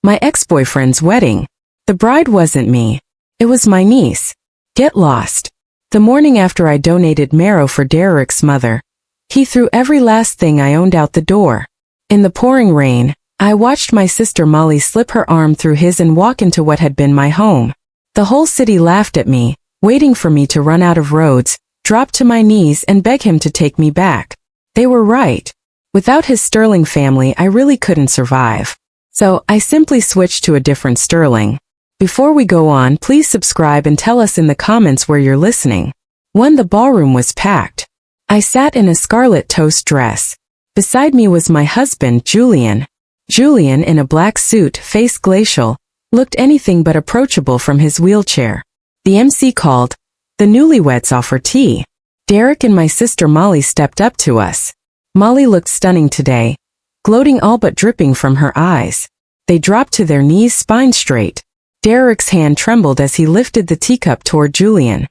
My ex-boyfriend's wedding. The bride wasn't me. It was my niece. Get lost. The morning after I donated marrow for Derek's mother, he threw every last thing I owned out the door. In the pouring rain, I watched my sister Molly slip her arm through his and walk into what had been my home. The whole city laughed at me, waiting for me to run out of roads, drop to my knees and beg him to take me back. They were right. Without his Sterling family, I really couldn't survive. So, I simply switched to a different Sterling. Before we go on, please subscribe and tell us in the comments where you're listening. 1. The ballroom was packed. I sat in a scarlet toast dress. Beside me was my husband, Julian. Julian, in a black suit, face glacial, looked anything but approachable from his wheelchair. The MC called. The newlyweds offer tea. Derek and my sister Molly stepped up to us. Molly looked stunning today, gloating all but dripping from her eyes. They dropped to their knees, spine straight. Derek's hand trembled as he lifted the teacup toward Julian.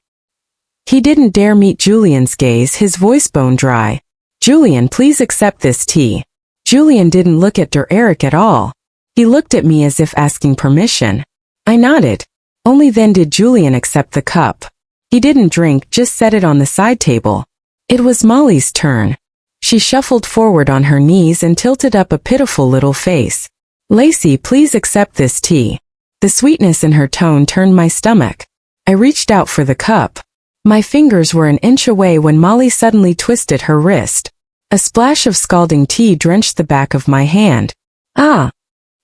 He didn't dare meet Julian's gaze, his voice bone dry. Julian, please accept this tea. Julian didn't look at Derek at all. He looked at me as if asking permission. I nodded. Only then did Julian accept the cup. He didn't drink, just set it on the side table. It was Molly's turn. She shuffled forward on her knees and tilted up a pitiful little face. Lacey, please accept this tea. The sweetness in her tone turned my stomach. I reached out for the cup. My fingers were an inch away when Molly suddenly twisted her wrist. A splash of scalding tea drenched the back of my hand. Ah!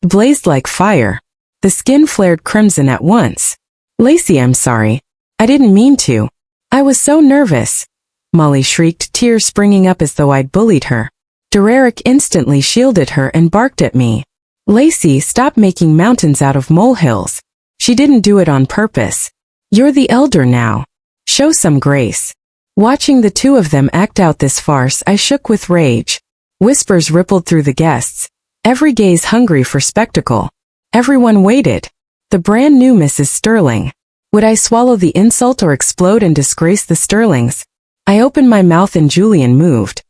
It blazed like fire. The skin flared crimson at once. Lacey, I'm sorry. I didn't mean to. I was so nervous. Molly shrieked, tears springing up as though I'd bullied her. Derek instantly shielded her and barked at me. Lacey, stop making mountains out of molehills. She didn't do it on purpose. You're the elder now. Show some grace. Watching the two of them act out this farce, I shook with rage. Whispers rippled through the guests, every gaze hungry for spectacle. Everyone waited. The brand new Mrs. Sterling. Would I swallow the insult or explode and disgrace the Sterlings? I opened my mouth and Julian moved.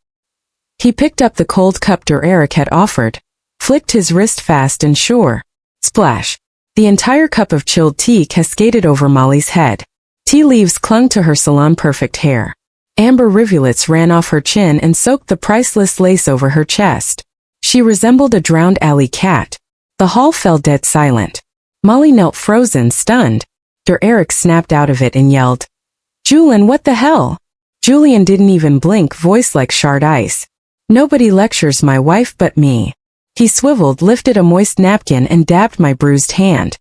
He picked up the cold cup Derek had offered, flicked his wrist fast and sure. Splash. The entire cup of chilled tea cascaded over Molly's head. Tea leaves clung to her salon-perfect hair. Amber rivulets ran off her chin and soaked the priceless lace over her chest. She resembled a drowned alley cat. The hall fell dead silent. Molly knelt frozen, stunned. Derek snapped out of it and yelled, Julian, what the hell? Julian didn't even blink, voice like shard ice. Nobody lectures my wife but me. He swiveled, lifted a moist napkin and dabbed my bruised hand.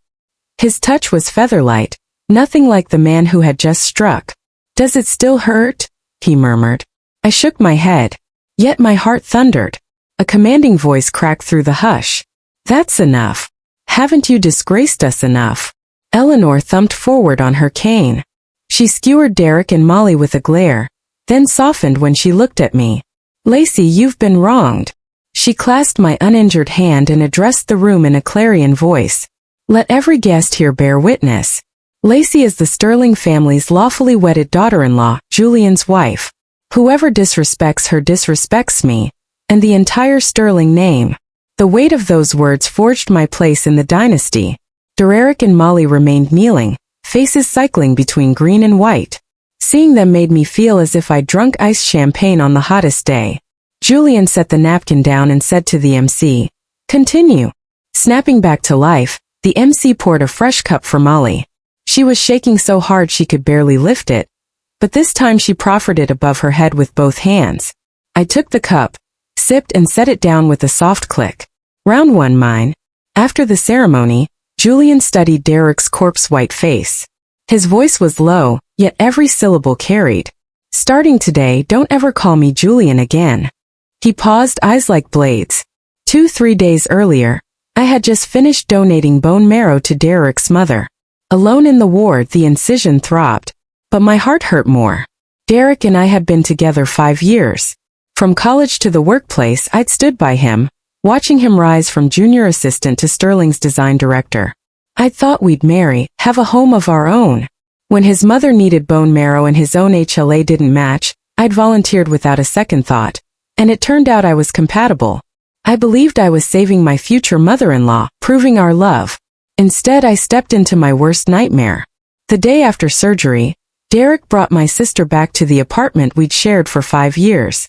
His touch was featherlight, nothing like the man who had just struck. Does it still hurt? He murmured. I shook my head. Yet my heart thundered. A commanding voice cracked through the hush. That's enough. Haven't you disgraced us enough? Eleanor thumped forward on her cane. She skewered Derek and Molly with a glare, then softened when she looked at me. Lacey, you've been wronged. She clasped my uninjured hand and addressed the room in a clarion voice. Let every guest here bear witness. Lacey is the Sterling family's lawfully wedded daughter-in-law, Julian's wife. Whoever disrespects her disrespects me, and the entire Sterling name. The weight of those words forged my place in the dynasty. Derek and Molly remained kneeling, faces cycling between green and white. Seeing them made me feel as if I'd drunk iced champagne on the hottest day. Julian set the napkin down and said to the MC, Continue. Snapping back to life, the MC poured a fresh cup for Molly. She was shaking so hard she could barely lift it, but this time she proffered it above her head with both hands. I took the cup, sipped and set it down with a soft click. Round one, mine. After the ceremony, Julian studied Derek's corpse-white face. His voice was low, yet every syllable carried. Starting today, don't ever call me Julian again. He paused, eyes like blades. 2-3 days earlier, I had just finished donating bone marrow to Derek's mother. Alone in the ward, the incision throbbed, but my heart hurt more. Derek and I had been together 5 years. From college to the workplace, I'd stood by him, watching him rise from junior assistant to Sterling's design director. I'd thought we'd marry, have a home of our own. When his mother needed bone marrow and his own HLA didn't match, I'd volunteered without a second thought. And it turned out I was compatible. I believed I was saving my future mother-in-law, proving our love. Instead, I stepped into my worst nightmare. The day after surgery, Derek brought my sister back to the apartment we'd shared for 5 years.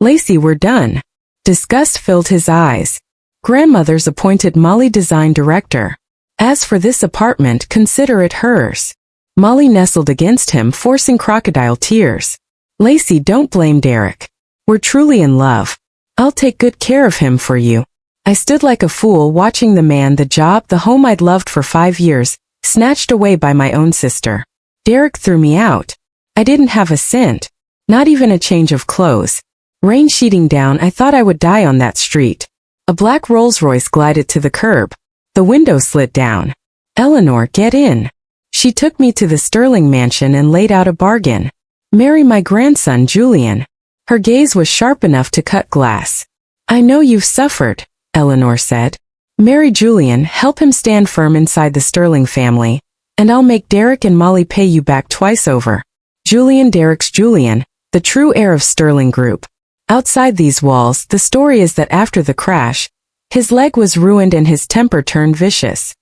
"Lacey, we're done." Disgust filled his eyes. "Grandmother's appointed Molly design director. As for this apartment, consider it hers." Molly nestled against him, forcing crocodile tears. "Lacey, don't blame Derek. We're truly in love. I'll take good care of him for you." I stood like a fool watching the man, the job, the home I'd loved for 5 years, snatched away by my own sister. Derek threw me out. I didn't have a cent. Not even a change of clothes. Rain sheeting down, I thought I would die on that street. A black Rolls-Royce glided to the curb. The window slid down. "Eleanor, get in." She took me to the Sterling mansion and laid out a bargain. "Marry my grandson, Julian." Her gaze was sharp enough to cut glass. "I know you've suffered," Eleanor said. "Marry Julian, help him stand firm inside the Sterling family, and I'll make Derek and Molly pay you back twice over." Julian, Derek's Julian, the true heir of Sterling Group. Outside these walls, the story is that after the crash, his leg was ruined and his temper turned vicious.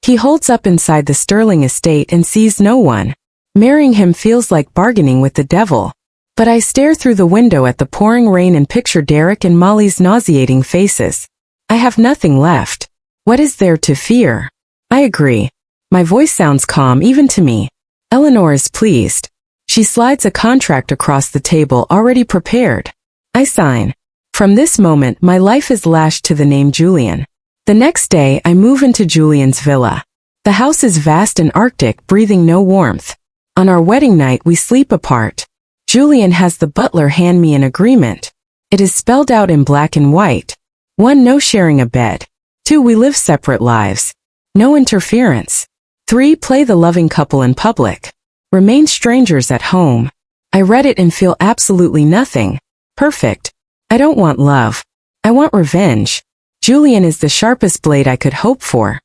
He holds up inside the Sterling estate and sees no one. Marrying him feels like bargaining with the devil. But I stare through the window at the pouring rain and picture Derek and Molly's nauseating faces. I have nothing left. What is there to fear? I agree. My voice sounds calm even to me. Eleanor is pleased. She slides a contract across the table already prepared. I sign. From this moment, my life is lashed to the name Julian. The next day, I move into Julian's villa. The house is vast and arctic, breathing no warmth. On our wedding night, we sleep apart. Julian has the butler hand me an agreement. It is spelled out in black and white. 1. No sharing a bed. 2. We live separate lives. No interference. 3. Play the loving couple in public. Remain strangers at home. I read it and feel absolutely nothing. Perfect. I don't want love. I want revenge. Julian is the sharpest blade I could hope for.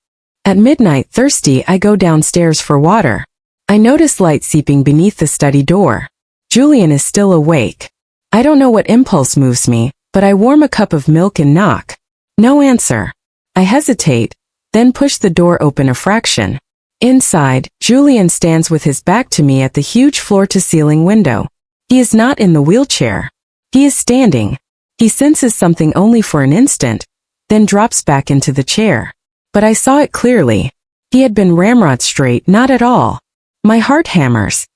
At midnight, thirsty, I go downstairs for water. I notice light seeping beneath the study door. Julian is still awake. I don't know what impulse moves me, but I warm a cup of milk and knock. No answer. I hesitate, then push the door open a fraction. Inside, Julian stands with his back to me at the huge floor-to-ceiling window. He is not in the wheelchair. He is standing. He senses something only for an instant, then drops back into the chair. But I saw it clearly. He had been ramrod straight, not at all. My heart hammers.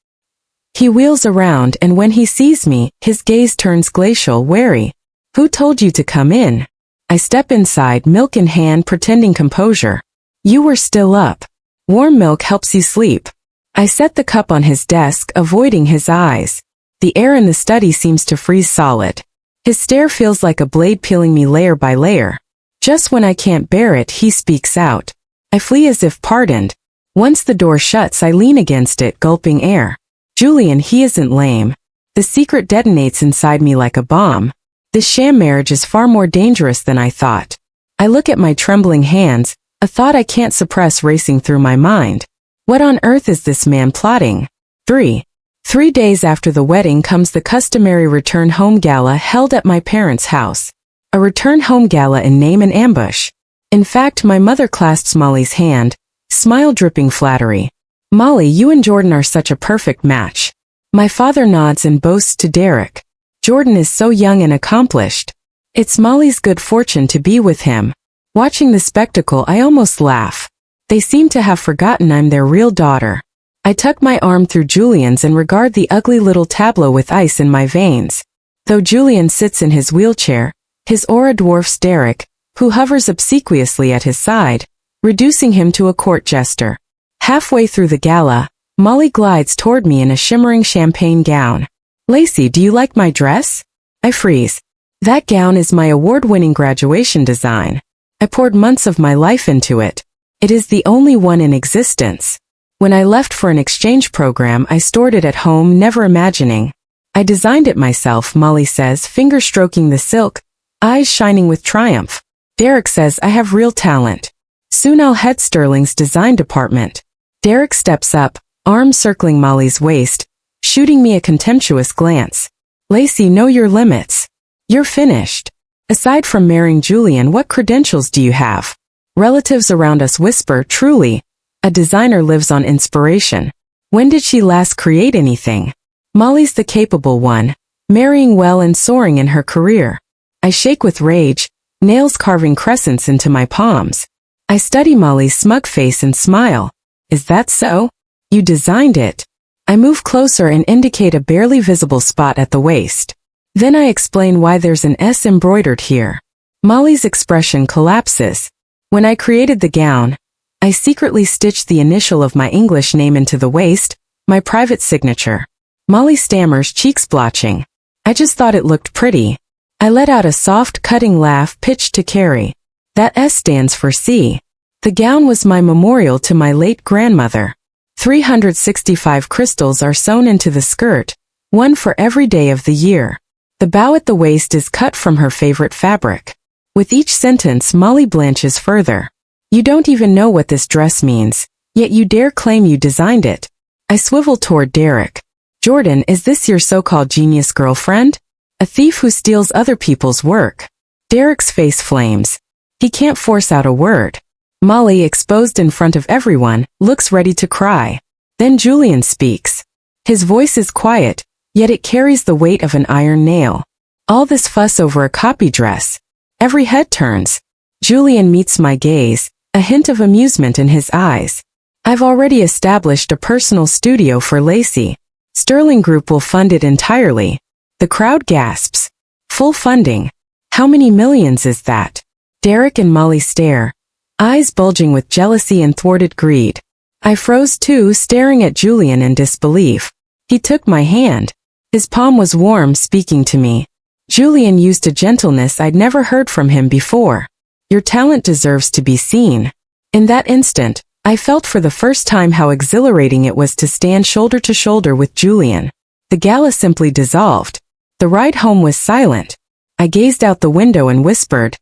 He wheels around, and when he sees me, his gaze turns glacial, wary. "Who told you to come in?" I step inside, milk in hand, pretending composure. "You were still up. Warm milk helps you sleep." I set the cup on his desk, avoiding his eyes. The air in the study seems to freeze solid. His stare feels like a blade peeling me layer by layer. Just when I can't bear it, he speaks out. I flee as if pardoned. Once the door shuts, I lean against it, gulping air. "Julian, he isn't lame." The secret detonates inside me like a bomb. This sham marriage is far more dangerous than I thought. I look at my trembling hands, a thought I can't suppress racing through my mind. What on earth is this man plotting? 3 days after the wedding comes the customary return home gala held at my parents' house. A return home gala in name and ambush. In fact, my mother clasps Molly's hand, smile dripping flattery. "Molly, you and Jordan are such a perfect match." My father nods and boasts to Derek. "Jordan is so young and accomplished. It's Molly's good fortune to be with him." Watching the spectacle, I almost laugh. They seem to have forgotten I'm their real daughter. I tuck my arm through Julian's and regard the ugly little tableau with ice in my veins. Though Julian sits in his wheelchair, his aura dwarfs Derek, who hovers obsequiously at his side, reducing him to a court jester. Halfway through the gala, Molly glides toward me in a shimmering champagne gown. "Lacey, do you like my dress?" I freeze. That gown is my award-winning graduation design. I poured months of my life into it. It is the only one in existence. When I left for an exchange program, I stored it at home, never imagining. "I designed it myself," Molly says, finger stroking the silk, eyes shining with triumph. Derek says I have real talent. Soon I'll head Sterling's design department. Derek steps up, arm circling Molly's waist, shooting me a contemptuous glance. "Lacey, know your limits. You're finished." Aside from marrying Julian, what credentials do you have? Relatives around us whisper, truly. A designer lives on inspiration. When did she last create anything? Molly's the capable one, marrying well and soaring in her career. I shake with rage, nails carving crescents into my palms. I study Molly's smug face and smile. Is that so? You designed it. I move closer and indicate a barely visible spot at the waist. Then I explain why there's an S embroidered here. Molly's expression collapses. When I created the gown, I secretly stitched the initial of my English name into the waist, my private signature. Molly stammers, cheeks blotching. I just thought it looked pretty. I let out a soft, cutting laugh pitched to Carrie. That S stands for C. The gown was my memorial to my late grandmother. 365 crystals are sewn into the skirt, one for every day of the year. The bow at the waist is cut from her favorite fabric. With each sentence, Molly blanches further. You don't even know what this dress means, yet you dare claim you designed it. I swivel toward Derek. Jordan, is this your so-called genius girlfriend? A thief who steals other people's work. Derek's face flames. He can't force out a word. Molly, exposed in front of everyone, looks ready to cry. Then Julian speaks. His voice is quiet, yet it carries the weight of an iron nail. All this fuss over a copy dress. Every head turns. Julian meets my gaze, a hint of amusement in his eyes. I've already established a personal studio for Lacey. Sterling Group will fund it entirely. The crowd gasps. Full funding. How many millions is that? Derek and Molly stare, eyes bulging with jealousy and thwarted greed. I froze too, staring at Julian in disbelief. He took my hand. His palm was warm, speaking to me. Julian used a gentleness I'd never heard from him before. Your talent deserves to be seen. In that instant, I felt for the first time how exhilarating it was to stand shoulder to shoulder with Julian. The gala simply dissolved. The ride home was silent. I gazed out the window and whispered,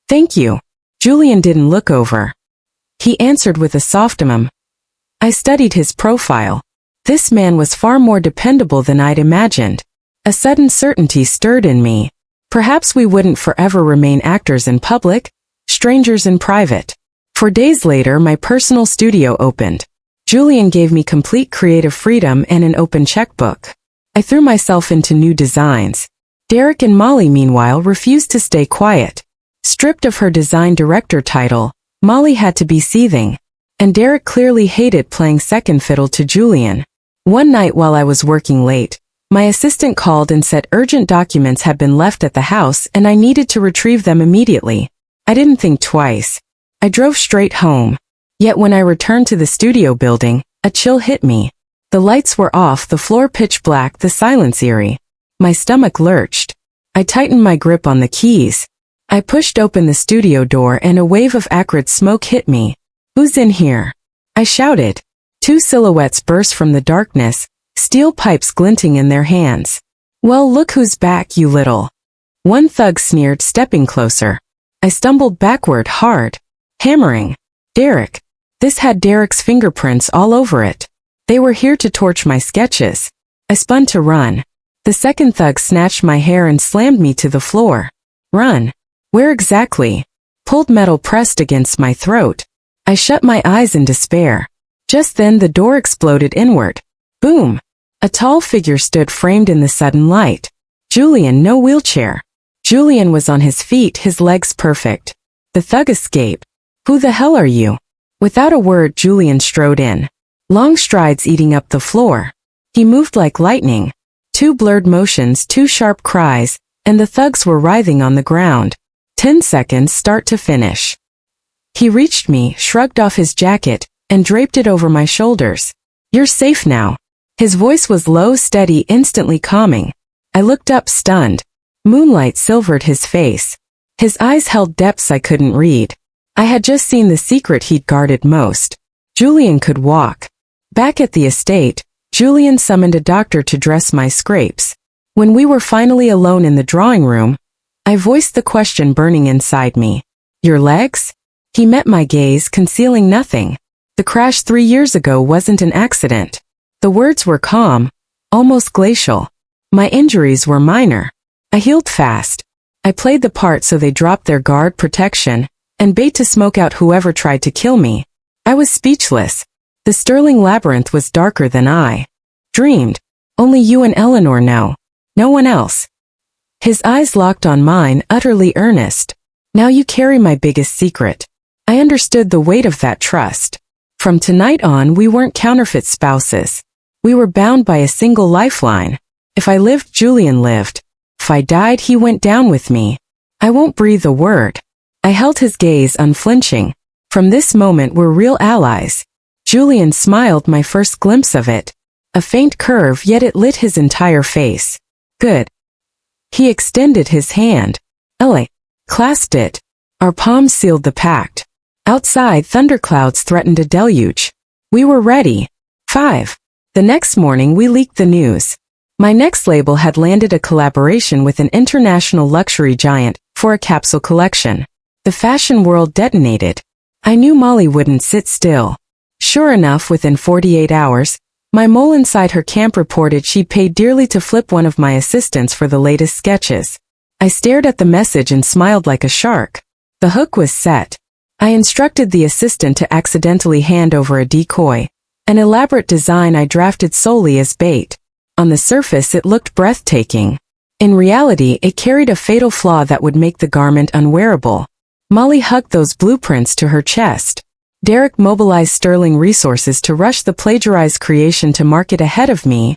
"Thank you." Julian didn't look over. He answered with a soft I studied his profile. This man was far more dependable than I'd imagined. A sudden certainty stirred in me. Perhaps we wouldn't forever remain actors in public, strangers in private. 4 days later, my personal studio opened. Julian gave me complete creative freedom and an open checkbook. I threw myself into new designs. Derek and Molly, meanwhile, refused to stay quiet. Stripped of her design director title, Molly had to be seething. And Derek clearly hated playing second fiddle to Julian. One night while I was working late, my assistant called and said urgent documents had been left at the house and I needed to retrieve them immediately. I didn't think twice. I drove straight home. Yet when I returned to the studio building, a chill hit me. The lights were off, the floor pitch black, the silence eerie. My stomach lurched. I tightened my grip on the keys. I pushed open the studio door and a wave of acrid smoke hit me. "Who's in here?" I shouted. 2 silhouettes burst from the darkness, steel pipes glinting in their hands. "Well, look who's back, you little." One thug sneered, stepping closer. I stumbled backward hard, hammering. Derek. This had Derek's fingerprints all over it. They were here to torch my sketches. I spun to run. The second thug snatched my hair and slammed me to the floor. Run. Where exactly? Pulled metal pressed against my throat. I shut my eyes in despair. Just then the door exploded inward. Boom. A tall figure stood framed in the sudden light. Julian, no wheelchair. Julian was on his feet, his legs perfect. The thug escaped. "Who the hell are you?" Without a word, Julian strode in. Long strides eating up the floor. He moved like lightning. 2 blurred motions, 2 sharp cries, and the thugs were writhing on the ground. 10 seconds start to finish. He reached me, shrugged off his jacket, and draped it over my shoulders. "You're safe now." His voice was low, steady, instantly calming. I looked up, stunned. Moonlight silvered his face. His eyes held depths I couldn't read. I had just seen the secret he'd guarded most. Julian could walk. Back at the estate, Julian summoned a doctor to dress my scrapes. When we were finally alone in the drawing room, I voiced the question burning inside me. "Your legs?" He met my gaze, concealing nothing. "The crash 3 years ago wasn't an accident." The words were calm, almost glacial. "My injuries were minor. I healed fast. I played the part so they dropped their guard protection and bait to smoke out whoever tried to kill me. I was speechless. The Sterling labyrinth was darker than I dreamed. Only you and Eleanor know. No one else. His eyes locked on mine, utterly earnest. Now you carry my biggest secret. I understood the weight of that trust. From tonight on, we weren't counterfeit spouses. We were bound by a single lifeline. If I lived, Julian lived. If I died, he went down with me. I won't breathe a word. I held his gaze unflinching. From this moment, we're real allies. Julian smiled, my first glimpse of it. A faint curve, yet it lit his entire face. Good. He extended his hand. Ella clasped it. Our palms sealed the pact. Outside, thunderclouds threatened a deluge. We were ready. 5. The next morning, we leaked the news. My next label had landed a collaboration with an international luxury giant for a capsule collection. The fashion world detonated. I knew Molly wouldn't sit still. Sure enough, within 48 hours, my mole inside her camp reported she'd paid dearly to flip one of my assistants for the latest sketches. I stared at the message and smiled like a shark. The hook was set. I instructed the assistant to accidentally hand over a decoy, an elaborate design I drafted solely as bait. On the surface, it looked breathtaking. In reality, it carried a fatal flaw that would make the garment unwearable. Molly hugged those blueprints to her chest. Derek mobilized Sterling resources to rush the plagiarized creation to market ahead of me,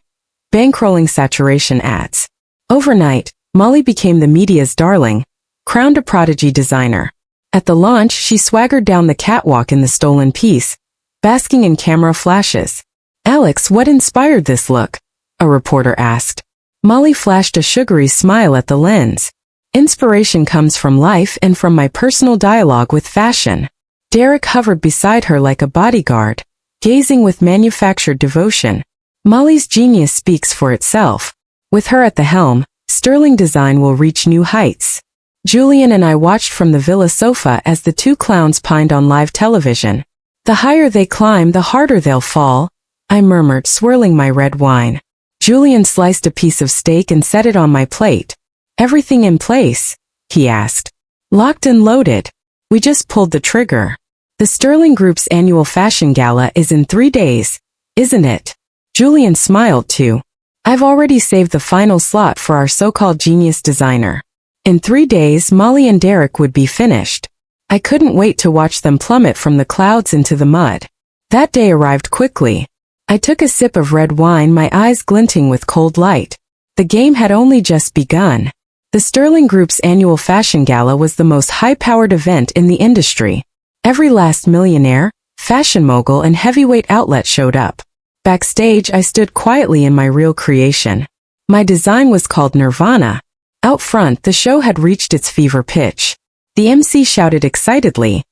bankrolling saturation ads. Overnight, Molly became the media's darling, crowned a prodigy designer. At the launch, she swaggered down the catwalk in the stolen piece, basking in camera flashes. Alex, what inspired this look? A reporter asked. Molly flashed a sugary smile at the lens. Inspiration comes from life and from my personal dialogue with fashion. Derek hovered beside her like a bodyguard, gazing with manufactured devotion. Molly's genius speaks for itself. With her at the helm, Sterling design will reach new heights. Julian and I watched from the villa sofa as the two clowns pined on live television. The higher they climb, the harder they'll fall, I murmured, swirling my red wine. Julian sliced a piece of steak and set it on my plate. Everything in place? He asked. Locked and loaded. We just pulled the trigger. The Sterling Group's annual fashion gala is in 3 days, isn't it? Julian smiled too. I've already saved the final slot for our so-called genius designer. In 3 days, Molly and Derek would be finished. I couldn't wait to watch them plummet from the clouds into the mud. That day arrived quickly. I took a sip of red wine, my eyes glinting with cold light. The game had only just begun. The Sterling Group's annual fashion gala was the most high-powered event in the industry. Every last millionaire, fashion mogul, and heavyweight outlet showed up. Backstage, I stood quietly in my real creation. My design was called Nirvana. Out front, the show had reached its fever pitch. The MC shouted excitedly,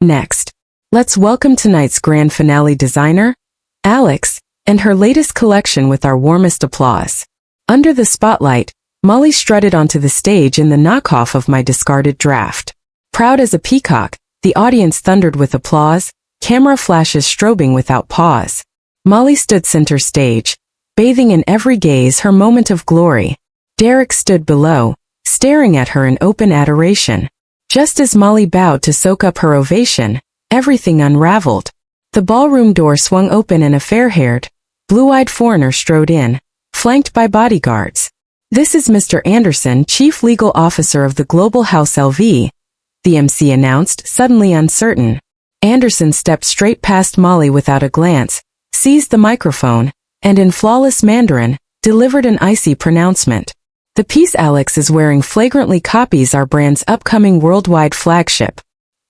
"Next, let's welcome tonight's grand finale designer, Alex, and her latest collection with our warmest applause." Under the spotlight, Molly strutted onto the stage in the knockoff of my discarded draft. Proud as a peacock, the audience thundered with applause, camera flashes strobing without pause. Molly stood center stage, bathing in every gaze her moment of glory. Derek stood below, staring at her in open adoration. Just as Molly bowed to soak up her ovation, everything unraveled. The ballroom door swung open and a fair-haired, blue-eyed foreigner strode in, flanked by bodyguards. "This is Mr. Anderson, Chief Legal Officer of the Global House LV," the MC announced, suddenly uncertain. Anderson stepped straight past Molly without a glance, seized the microphone, and in flawless Mandarin, delivered an icy pronouncement. "The piece Alex is wearing flagrantly copies our brand's upcoming worldwide flagship.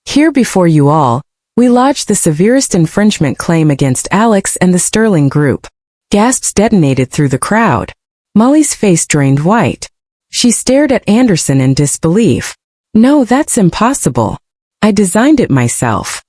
Here before you all, we lodge the severest infringement claim against Alex and the Sterling Group." Gasps detonated through the crowd. Molly's face drained white. She stared at Anderson in disbelief. "No, that's impossible. I designed it myself."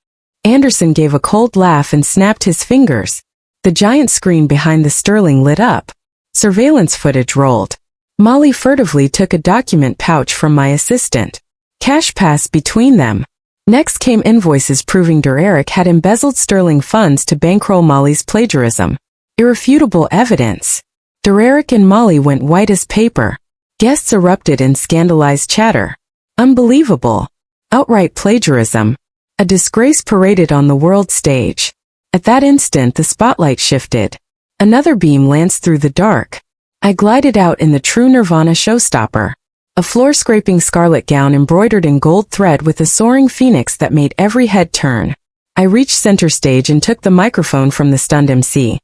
Anderson gave a cold laugh and snapped his fingers. The giant screen behind the Sterling lit up. Surveillance footage rolled. Molly furtively took a document pouch from my assistant. Cash passed between them. Next came invoices proving Derek had embezzled Sterling funds to bankroll Molly's plagiarism. Irrefutable evidence. Derek and Molly went white as paper. Guests erupted in scandalized chatter. Unbelievable. Outright plagiarism. A disgrace paraded on the world stage. At that instant the spotlight shifted. Another beam lanced through the dark. I glided out in the true Nirvana showstopper. A floor-scraping scarlet gown embroidered in gold thread with a soaring phoenix that made every head turn. I reached center stage and took the microphone from the stunned MC.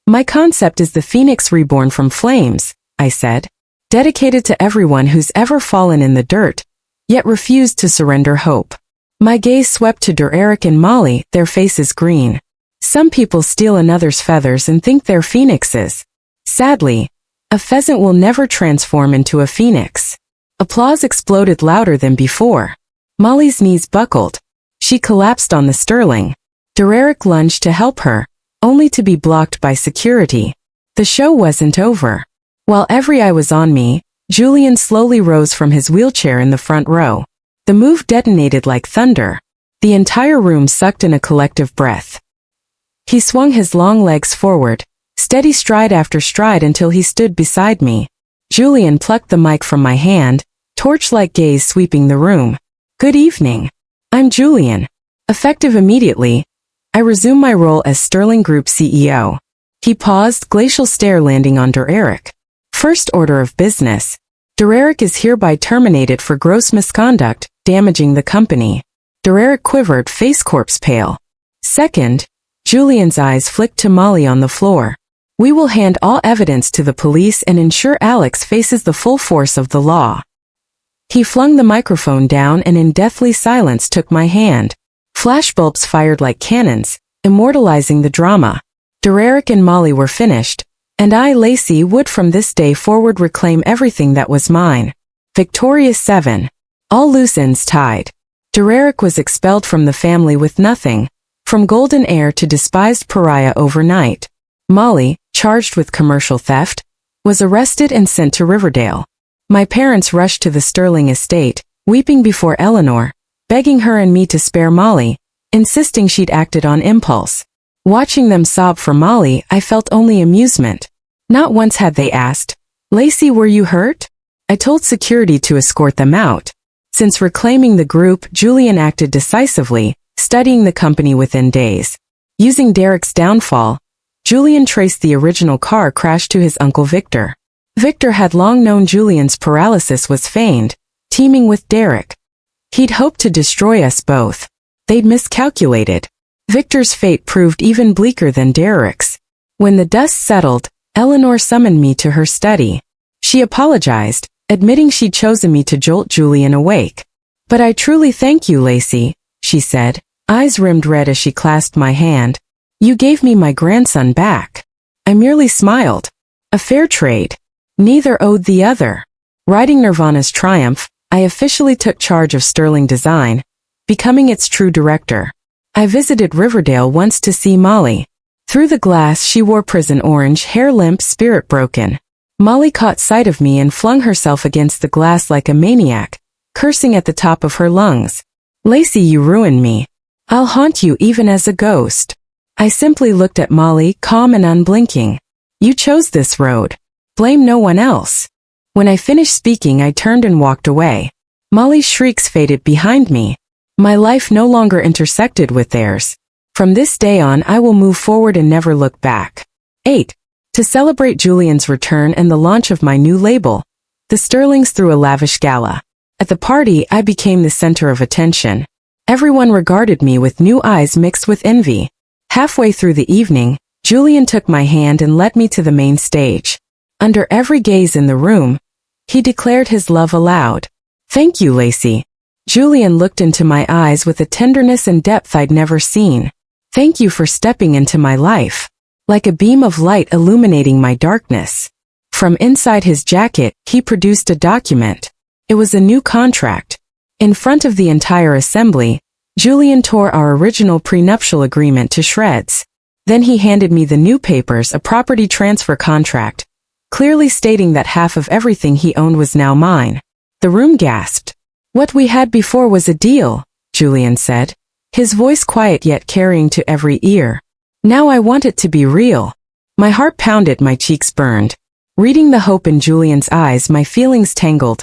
My concept is the phoenix reborn from flames, I said. Dedicated to everyone who's ever fallen in the dirt, yet refused to surrender hope. My gaze swept to Derek and Molly, their faces green. Some people steal another's feathers and think they're phoenixes. Sadly, a pheasant will never transform into a phoenix. Applause exploded louder than before. Molly's knees buckled. She collapsed on the sterling. Derek lunged to help her, only to be blocked by security. The show wasn't over. While every eye was on me, Julian slowly rose from his wheelchair in the front row. The move detonated like thunder. The entire room sucked in a collective breath. He swung his long legs forward, steady stride after stride until he stood beside me. Julian plucked the mic from my hand, torch-like gaze sweeping the room. Good evening. I'm Julian. Effective immediately, I resumed my role as Sterling Group CEO. He paused, glacial stare landing on Derek. First order of business. Derek is hereby terminated for gross misconduct, damaging the company. Derek quivered, face corpse pale. Second, Julian's eyes flicked to Molly on the floor. We will hand all evidence to the police and ensure Alex faces the full force of the law. He flung the microphone down and in deathly silence took my hand. Flashbulbs fired like cannons, immortalizing the drama. Derek and Molly were finished, and I, Lacey, would from this day forward reclaim everything that was mine. Victorious 7. All loose ends tied. Derek was expelled from the family with nothing, from golden heir to despised pariah overnight. Molly, charged with commercial theft, was arrested and sent to Riverdale. My parents rushed to the Sterling estate, weeping before Eleanor, begging her and me to spare Molly, insisting she'd acted on impulse. Watching them sob for Molly, I felt only amusement. Not once had they asked, "Lacey, were you hurt?" I told security to escort them out. Since reclaiming the group, Julian acted decisively, studying the company within days. Using Derek's downfall, Julian traced the original car crash to his uncle Victor. Victor had long known Julian's paralysis was feigned, teaming with Derek. He'd hoped to destroy us both. They'd miscalculated. Victor's fate proved even bleaker than Derek's. When the dust settled, Eleanor summoned me to her study. She apologized, admitting she'd chosen me to jolt Julian awake. "But I truly thank you, Lacey," she said, eyes rimmed red as she clasped my hand. "You gave me my grandson back." I merely smiled. A fair trade. Neither owed the other. Riding Nirvana's triumph, I officially took charge of Sterling Design, becoming its true director. I visited Riverdale once to see Molly. Through the glass she wore prison orange, hair limp, spirit broken. Molly caught sight of me and flung herself against the glass like a maniac, cursing at the top of her lungs. "Lacey, you ruined me. I'll haunt you even as a ghost." I simply looked at Molly, calm and unblinking. "You chose this road. Blame no one else." When I finished speaking, I turned and walked away. Molly's shrieks faded behind me. My life no longer intersected with theirs. From this day on, I will move forward and never look back. 8. To celebrate Julian's return and the launch of my new label, the Sterlings threw a lavish gala. At the party, I became the center of attention. Everyone regarded me with new eyes mixed with envy. Halfway through the evening, Julian took my hand and led me to the main stage. Under every gaze in the room, he declared his love aloud. "Thank you, Lacey." Julian looked into my eyes with a tenderness and depth I'd never seen. "Thank you for stepping into my life." Like a beam of light illuminating my darkness. From inside his jacket, he produced a document. It was a new contract. In front of the entire assembly, Julian tore our original prenuptial agreement to shreds. Then he handed me the new papers, a property transfer contract, clearly stating that half of everything he owned was now mine. The room gasped. "What we had before was a deal," Julian said, his voice quiet yet carrying to every ear. "Now I want it to be real." My heart pounded, my cheeks burned. Reading the hope in Julian's eyes, my feelings tangled.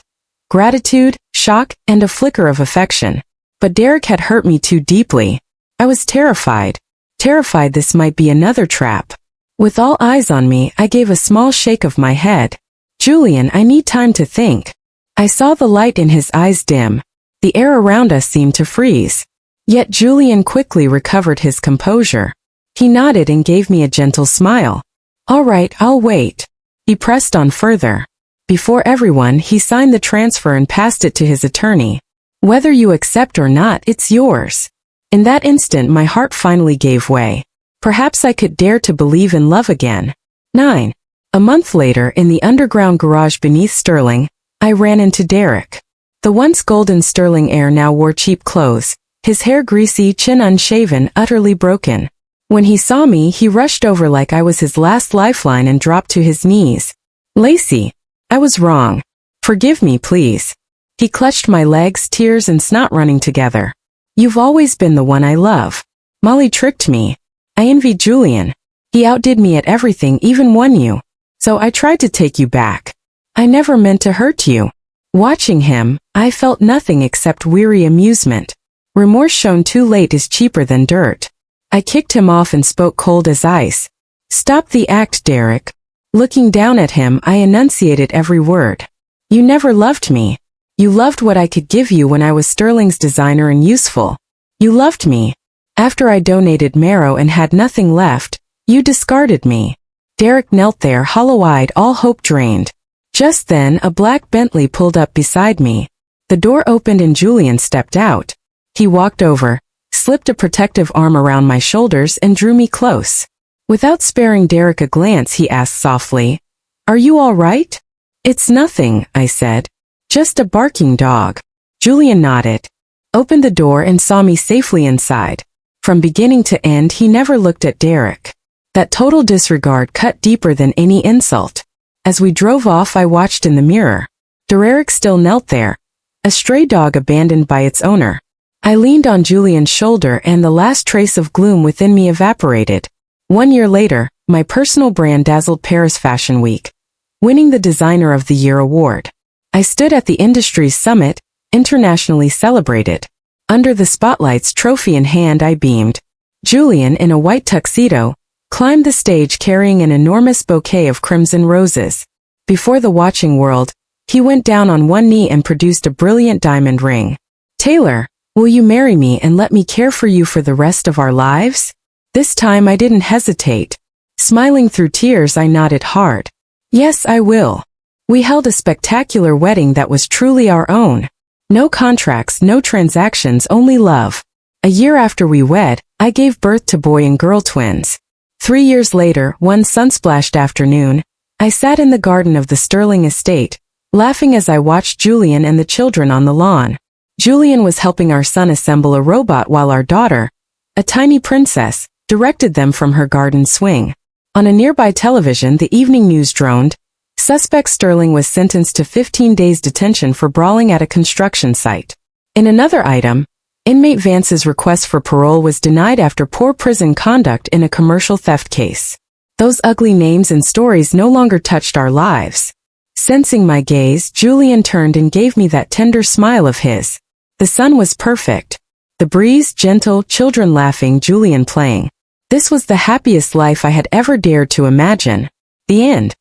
Gratitude, shock, and a flicker of affection. But Derek had hurt me too deeply. I was terrified. Terrified this might be another trap. With all eyes on me, I gave a small shake of my head. Julian, I need time to think. I saw the light in his eyes dim. The air around us seemed to freeze. Yet Julian quickly recovered his composure. He nodded and gave me a gentle smile. All right, I'll wait. He pressed on further. Before everyone, he signed the transfer and passed it to his attorney. Whether you accept or not, it's yours. In that instant, my heart finally gave way. Perhaps I could dare to believe in love again. 9. A month later, in the underground garage beneath Sterling, I ran into Derek. The once golden Sterling heir now wore cheap clothes, his hair greasy, chin unshaven, utterly broken. When he saw me, he rushed over like I was his last lifeline and dropped to his knees. Lacey, I was wrong. Forgive me, please. He clutched my legs, tears and snot running together. You've always been the one I love. Molly tricked me. I envied Julian. He outdid me at everything, even won you. So I tried to take you back. I never meant to hurt you. Watching him, I felt nothing except weary amusement. Remorse shown too late is cheaper than dirt. I kicked him off and spoke cold as ice. Stop the act, Derek. Looking down at him, I enunciated every word. You never loved me. You loved what I could give you when I was Sterling's designer and useful. You loved me. After I donated marrow and had nothing left, you discarded me. Derek knelt there, hollow-eyed, all hope drained. Just then, a black Bentley pulled up beside me. The door opened and Julian stepped out. He walked over, slipped a protective arm around my shoulders and drew me close. Without sparing Derek a glance, he asked softly, "Are you all right?" "It's nothing," I said. "Just a barking dog." Julian nodded, opened the door and saw me safely inside. From beginning to end, he never looked at Derek. That total disregard cut deeper than any insult. As we drove off, I watched in the mirror. Derek still knelt there, a stray dog abandoned by its owner. I leaned on Julian's shoulder and the last trace of gloom within me evaporated. 1 year later, my personal brand dazzled Paris Fashion Week, winning the Designer of the Year award. I stood at the industry's summit, internationally celebrated. Under the spotlights, trophy in hand, I beamed. Julian, in a white tuxedo, climbed the stage carrying an enormous bouquet of crimson roses. Before the watching world, he went down on one knee and produced a brilliant diamond ring. "Taylor, will you marry me and let me care for you for the rest of our lives?" This time I didn't hesitate. Smiling through tears, I nodded hard. "Yes, I will." We held a spectacular wedding that was truly our own. No contracts, no transactions, only love. A year after we wed, I gave birth to boy and girl twins. 3 years later, one sun-splashed afternoon, I sat in the garden of the Sterling estate, laughing as I watched Julian and the children on the lawn. Julian was helping our son assemble a robot while our daughter, a tiny princess, directed them from her garden swing. On a nearby television, the evening news droned. Suspect Sterling was sentenced to 15 days detention for brawling at a construction site. In another item, inmate Vance's request for parole was denied after poor prison conduct in a commercial theft case. Those ugly names and stories no longer touched our lives. Sensing my gaze, Julian turned and gave me that tender smile of his. The sun was perfect. The breeze gentle, children laughing, Julian playing. This was the happiest life I had ever dared to imagine. The end.